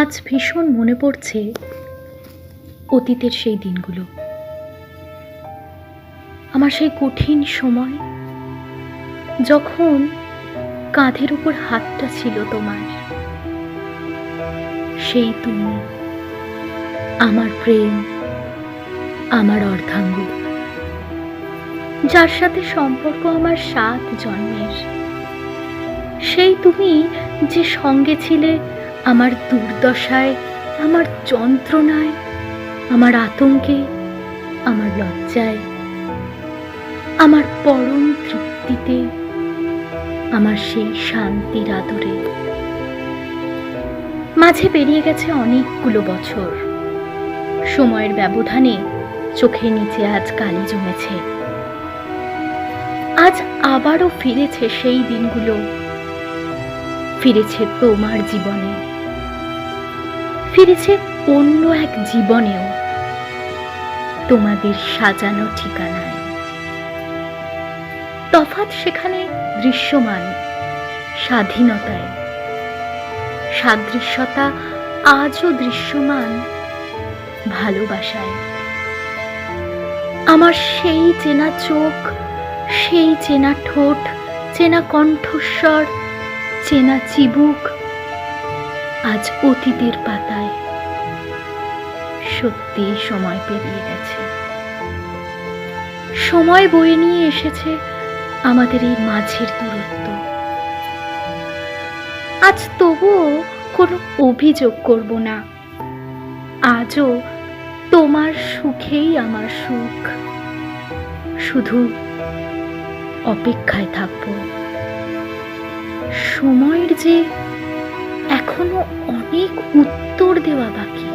আজ ভীষণ মনে পড়ছে অতীতের সেই দিনগুলো, আমার সেই কঠিন সময় যখন কাঁধের উপর হাতটা ছিল তোমার। সেই তুমি, আমার প্রেম, আমার অর্ধাঙ্গ, যার সাথে সম্পর্ক আমার 7 জন্মের। সেই তুমি যে সঙ্গে ছিলে আমার দুর্দশায়, আমার যন্ত্রণায়, আমার আতঙ্কে, আমার লজ্জায়, আমার পরম তৃপ্তিতে, আমার সেই শান্তির আদরে। মাঝে পেরিয়ে গেছে অনেকগুলো বছর, সময়ের ব্যবধানে চোখের নিচে আজ কালি জমেছে। আজ আবারও ফিরেছে সেই দিনগুলো, ফিরেছে তোমার জীবনে, ফিরেছে অন্য এক জীবনেও, তোমাদের সাজানো ঠিকানায়। তফাৎ সেখানে দৃশ্যমান, স্বাধীনতায়। সাদৃশ্যতা আজও দৃশ্যমান, ভালোবাসায়। আমার সেই চেনা চোখ, সেই চেনা ঠোঁট, চেনা কণ্ঠস্বর, চেনা চিবুক আজ অতীতের পাতায়। সত্যি সময় পেরিয়ে গেছে, সময় বয়ে নিয়ে এসেছে আমাদের এই মাঝের দূরত্ব। আজ তবুও কোনো অভিযোগ করব না, আজও তোমার সুখেই আমার সুখ। শুধু অপেক্ষায় থাকব, সময়ের যে এখনো অনেক উত্তর দেওয়া বাকি।